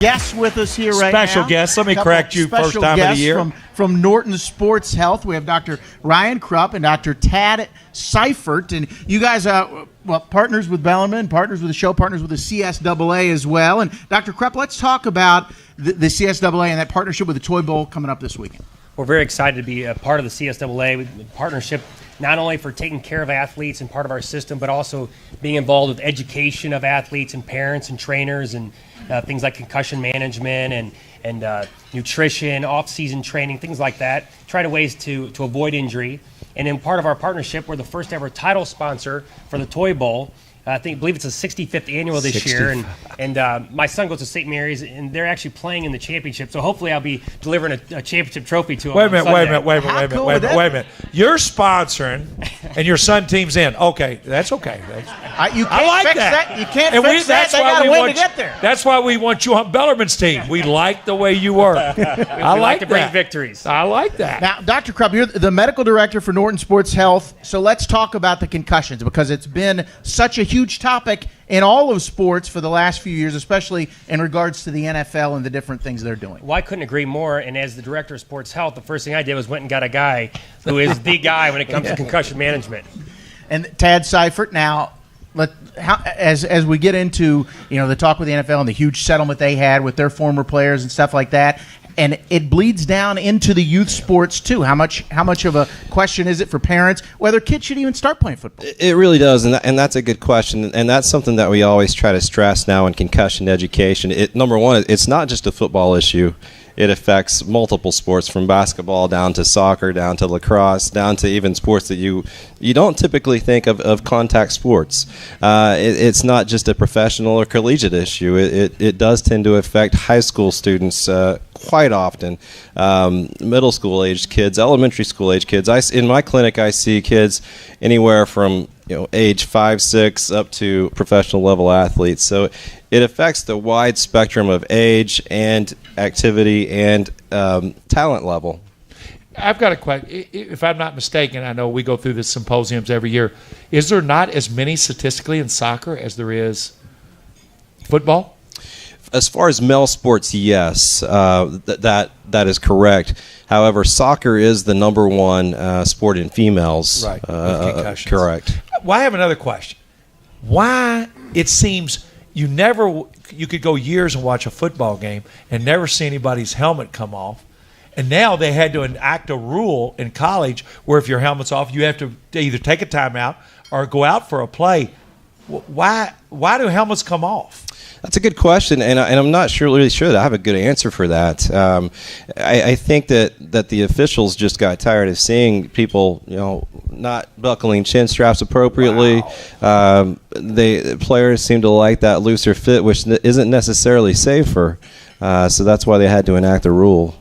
Guests with us here right now. Special guests. Let me correct you, first time of the year. From Norton Sports Health, we have Dr. Ryan Krupp and Dr. Tad Seifert. And you guys are partners with Bellarmine, partners with the show, partners with the CSAA as well. And Dr. Krupp, let's talk about the CSAA and that partnership with the Toy Bowl coming up this weekend. We're very excited to be a part of the CSAA partnership, not only for taking care of athletes and part of our system, but also being involved with education of athletes and parents and trainers and things like concussion management and nutrition, off-season training, things like that. Try to ways to avoid injury. And in part of our partnership, we're the first ever title sponsor for the Toy Bowl. I believe it's the 65th annual this year, and my son goes to St. Mary's, and they're actually playing in the championship. So hopefully, I'll be delivering a championship trophy to him. Wait a minute. You're sponsoring, and your son team's in. Okay, that's okay. You can't fix that. You can't fix that. They got a way to get there. That's why we want you on Bellarmine's team. We like the way you work. I like to bring victories. I like that. Now, Dr. Krupp, you're the medical director for Norton Sports Health. So let's talk about the concussions, because it's been such a huge topic in all of sports for the last few years, especially in regards to the NFL and the different things they're doing. Well, I couldn't agree more. And as the director of sports health, the first thing I did was went and got a guy who is the guy when it comes to concussion management. And Tad Seifert, now, as we get into the talk with the NFL and the huge settlement they had with their former players and stuff like that, and it bleeds down into the youth sports too. How much of a question is it for parents whether kids should even start playing football? It really does, and that's a good question, and that's something that we always try to stress now in concussion education. Number one, it's not just a football issue. It affects multiple sports, from basketball down to soccer, down to lacrosse, down to even sports that you don't typically think of contact sports. It's not just a professional or collegiate issue. It does tend to affect high school students quite often, middle school age kids, elementary school age kids. In my clinic, I see kids anywhere from age 5, 6 up to professional level athletes. So it affects the wide spectrum of age and activity and talent level. I've got a question. If I'm not mistaken, I know we go through the symposiums every year. Is there not as many statistically in soccer as there is football? As far as male sports, yes, that is correct. However, soccer is the number one sport in females. Right. With concussions. Correct. Well, I have another question. Why it seems you could go years and watch a football game and never see anybody's helmet come off, and now they had to enact a rule in college where if your helmet's off, you have to either take a timeout or go out for a play. Why do helmets come off? That's a good question, and I'm not really sure that I have a good answer for that. I think that the officials just got tired of seeing people, not buckling chin straps appropriately. Wow. The players seem to like that looser fit, which isn't necessarily safer. So that's why they had to enact a rule.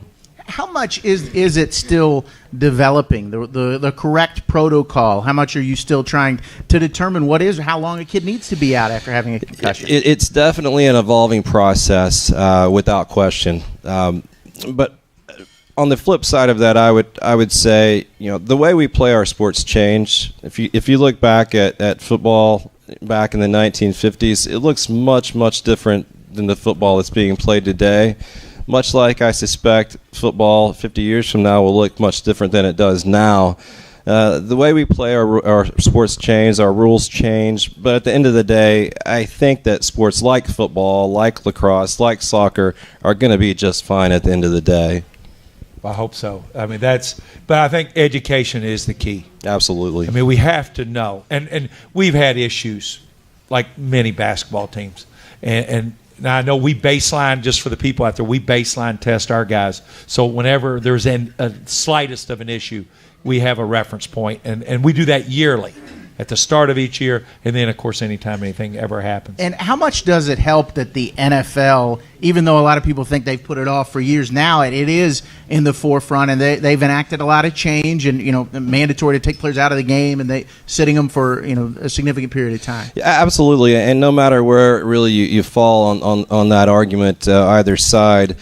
How much is it still developing, the correct protocol? How much are you still trying to determine how long a kid needs to be out after having a concussion? It's definitely an evolving process, without question. But on the flip side of that, I would say, the way we play our sports change. If you look back at football back in the 1950s, it looks much different than the football that's being played today. Much like I suspect football 50 years from now will look much different than it does now. The way we play our sports change, our rules change, but at the end of the day, I think that sports like football, like lacrosse, like soccer are going to be just fine at the end of the day. I hope so. But I think education is the key. Absolutely. We have to know. And we've had issues like many basketball teams. And now, I know we baseline, just for the people out there, we baseline test our guys. So whenever there's a slightest of an issue, we have a reference point. And we do that yearly at the start of each year, and then, of course, anytime anything ever happens. And how much does it help that the NFL, even though a lot of people think they've put it off for years now, it is in the forefront, and they've enacted a lot of change, and mandatory to take players out of the game, and they sitting them for a significant period of time. Yeah, absolutely, and no matter where really you fall on that argument, either side,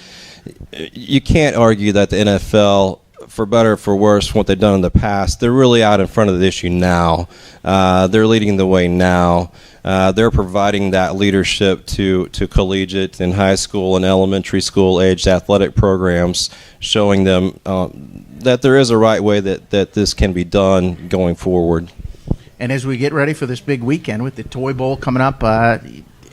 you can't argue that the NFL for better or for worse, from what they've done in the past, they're really out in front of the issue now. They're leading the way now. They're providing that leadership to collegiate and high school and elementary school aged athletic programs, showing them that there is a right way that this can be done going forward. And as we get ready for this big weekend with the Toy Bowl coming up,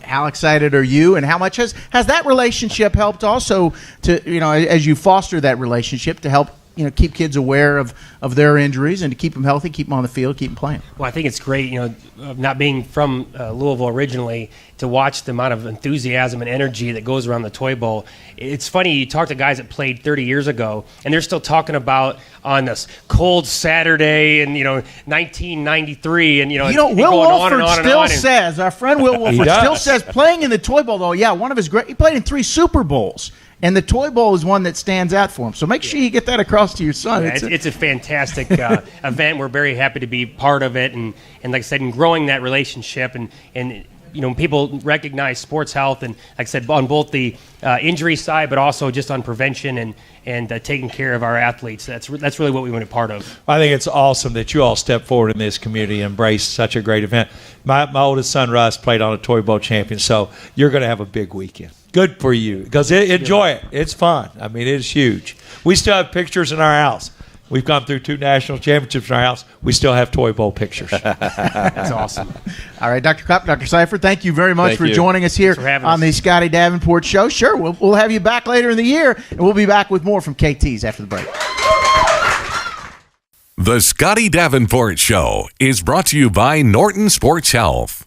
how excited are you, and how much has that relationship helped also to, as you foster that relationship to help, keep kids aware of their injuries and to keep them healthy, keep them on the field, keep them playing? Well, I think it's great, not being from Louisville originally, to watch the amount of enthusiasm and energy that goes around the Toy Bowl. It's funny, you talk to guys that played 30 years ago, and they're still talking about on this cold Saturday in 1993, and Will Wolford still says, our friend Will Wolford still says, playing in the Toy Bowl, though, one of his he played in 3 Super Bowls. And the Toy Bowl is one that stands out for him. So make sure you get that across to your son. Yeah, it's a fantastic event. We're very happy to be part of it. And like I said, in growing that relationship and people recognize sports health, and like I said, on both the injury side, but also just on prevention and taking care of our athletes. That's really what we want to be part of. I think it's awesome that you all step forward in this community and embrace such a great event. My oldest son, Russ, played on a Toy Bowl champion, so you're going to have a big weekend. Good for you, because enjoy it. It's fun. I mean, it's huge. We still have pictures in our house. We've gone through 2 national championships in our house. We still have Toy Bowl pictures. That's awesome. All right, Dr. Kopp, Dr. Seifert, thank you very much for joining us here on the Scotty Davenport Show. Sure, we'll have you back later in the year, and we'll be back with more from KT's after the break. The Scotty Davenport Show is brought to you by Norton Sports Health.